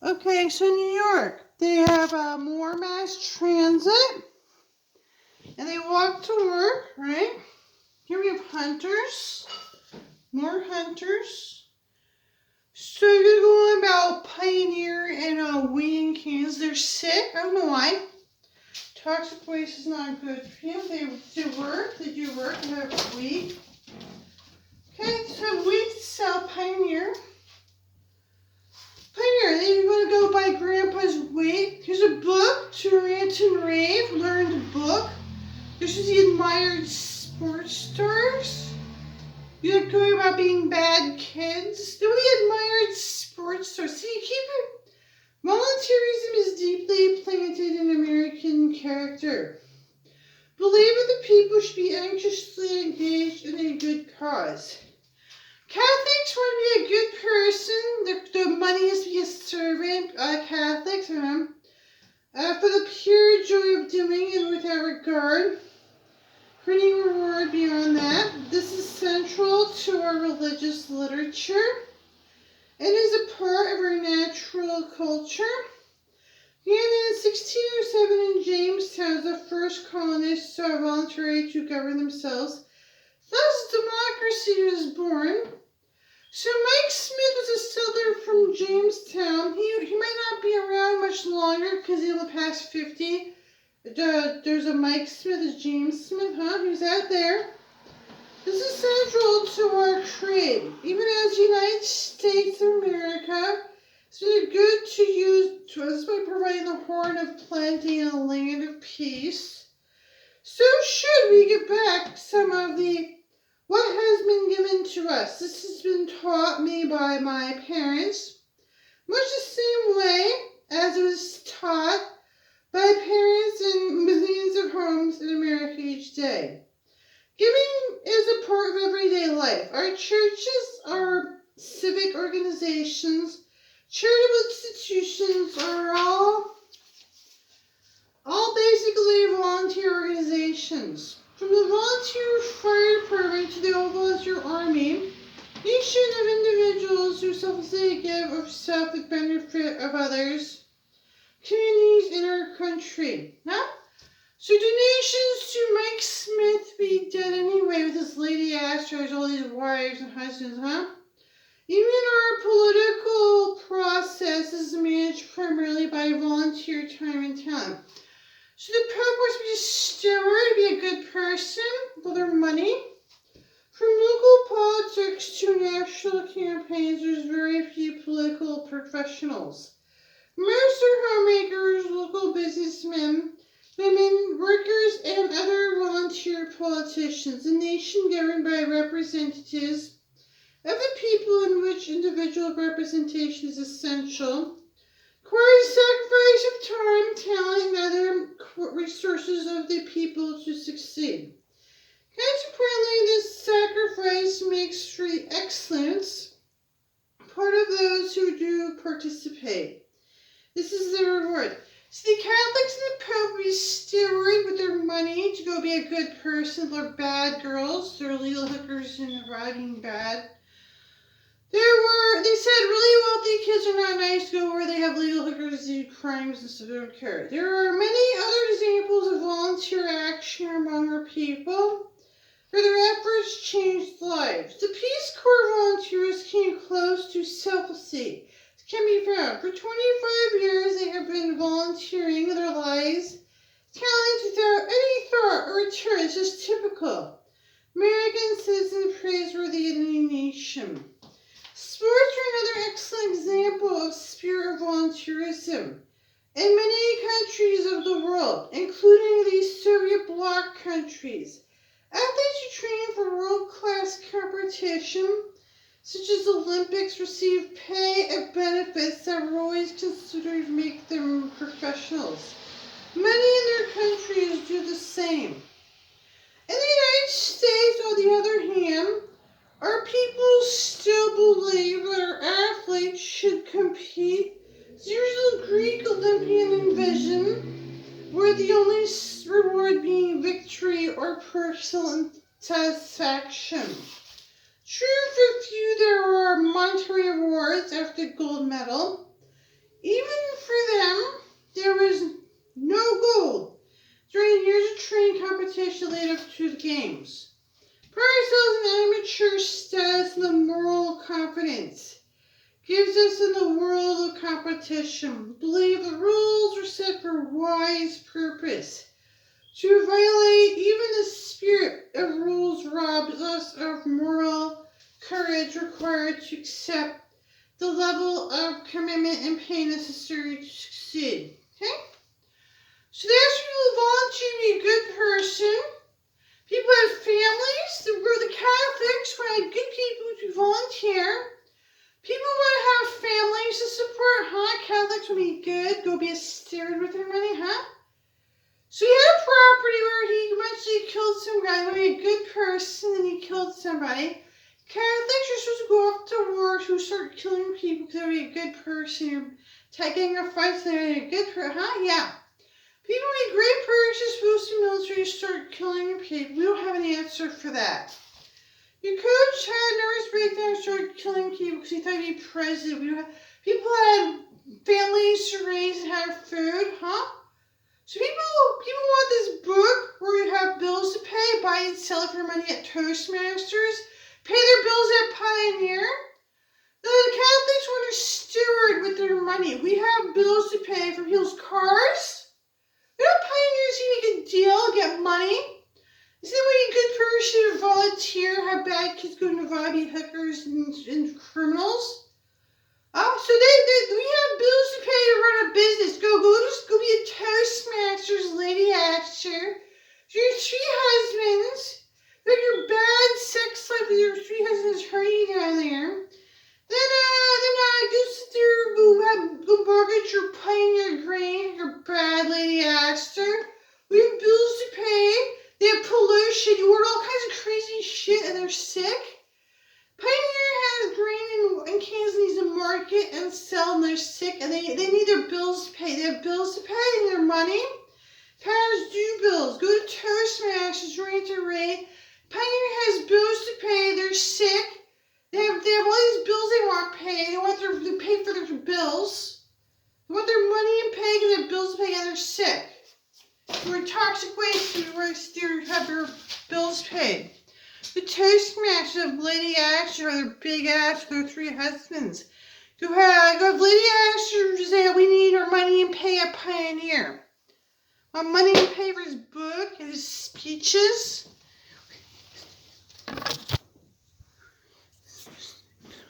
Okay, so New York, they have more mass transit, and they walk to work, right? Here we have hunters, more hunters. So you're gonna go on about Pioneer and Wayne, Kansas. They're sick. I don't know why. Toxic waste is not good for you. They do work. They have wheat. Okay, so wheat sell Pioneer. Pioneer, then you're going to go buy Grandpa's wheat. Here's a book, To Rant and Rave, learned book. This is the admired sports stars. You're going about being bad kids. Then we admired sports stars. See, volunteerism is deeply planted in American character. Believe that the people should be anxiously engaged in a good cause. Catholics want to be a good person. The money is to be a servant. Catholics, for the pure joy of doing it without regard for any reward beyond that. This is central to our religious literature and is a part of our natural culture. And in 1607 in Jamestown, the first colonists saw voluntary to govern themselves. Thus, democracy was born. So Mike Smith was a settler from Jamestown. He might not be around much longer because he'll pass 50. There's a Mike Smith, a James Smith, Who's out there? This is central to our trade. Even as the United States of America, it's been good to use to us by providing the horn of plenty and a land of peace. So should we give back some of what has been given to us. This has been taught me by my parents, much the same way as it was taught by parents in millions of homes in America each day. Giving is a part of everyday life. Our churches, our civic organizations, charitable institutions are all basically volunteer organizations. From the volunteer fire department to the all-volunteer army, each of individuals who selflessly give of self for the benefit of others, communities in our country. So donations to Mike Smith be dead anyway with his lady Astros, all these wives and husbands, Even our political process is managed primarily by volunteer time and talent. So the Pope wants to be a steward, be a good person for their money. From local politics to national campaigns, there's very few political professionals. Most are homemakers, local businessmen, women, workers, and other volunteer politicians. A nation governed by representatives of the people in which individual representation is essential requires sacrifice of time, talent, and other resources of the people to succeed. Consequently, this sacrifice makes for the excellence part of those who do participate. This is the reward. So the Catholics and the Pope be steward with their money to go be a good person. They're bad girls. They're legal hookers and riding bad. They said really wealthy kids are not nice to go where they have legal hookers do crimes and stuff. They don't care. There are many other examples of volunteer action among our people where their efforts changed lives. The Peace Corps volunteers came close to self-esteem. It can be found. For 25 years, they have been volunteering their lives, talents without any thought or return. It's just typical. American citizens praiseworthy in any nation. Sports are another excellent example of spirit of volunteerism. In many countries of the world, including the Soviet bloc countries, athletes who train for world-class competition, such as Olympics, receive pay and benefits that were always considered to make them professionals. Many in their countries do the same. In the United States, on the other hand, our people still believe that our athletes should compete. It's usually Greek Olympian envision, where the only reward being victory or personal satisfaction. True, for few there are monetary awards after the gold medal. Even for them, there was no gold. During years of training competition led up to the games. Prior sells an amateur status and the moral confidence. Gives us in the world of competition. Believe the rules are set for wise purpose. To violate even the spirit of rules robs us of moral courage required to accept the level of commitment and pain necessary to succeed. Okay? So that's when you volunteer to be a good person. People have families. The Catholics want good people to volunteer. People want to have families to support, huh? Catholics will be good. Go be a steward with their money, huh? So he had a property where he eventually killed some guy. He was a good person and he killed somebody. Catholics are supposed to go off to war to start killing people because they're a good person. You're taking a fight, so they're a good person, huh? Yeah. People with a great person are supposed to be military to start killing people. We don't have an answer for that. Your coach had a nervous breakdown and started killing people because he thought he'd be president. People had families to raise and have food, huh? So people want this book where you have bills to pay, buy and sell it for money at Toastmasters, pay their bills at Pioneer. No, the Catholics want a steward with their money. We have bills to pay for people's cars. We don't Pioneers who make a deal, get money. Is anybody a good person to volunteer, have bad kids go to Nevada, be hookers and criminals? So we have bills to pay to run a business. Go be a Toastmasters lady actor. Your three husbands. Like your bad sex life with your three husbands hurting you down there. Then go sit there, go mortgage your Pioneer grain, your bad lady actor. We have bills to pay. They have pollution. You order all kinds of crazy shit and they're sick. Pioneer has grain and cans needs to market and sell and they're sick and they need their bills to pay. They have bills to pay and their money. Parents do bills. Go to Toastmasters, rate to rate. Pioneer has bills to pay. They're sick. They have all these bills they want paid. They want to pay for their bills. They want their money and pay because they have bills to pay and they're sick. We're toxic waste. We have their bills paid. The Toastmasters have lady actors, or their big actors, their three husbands. Go have lady actors say we need our money and pay at Pioneer. Want money and pay for his book and his speeches.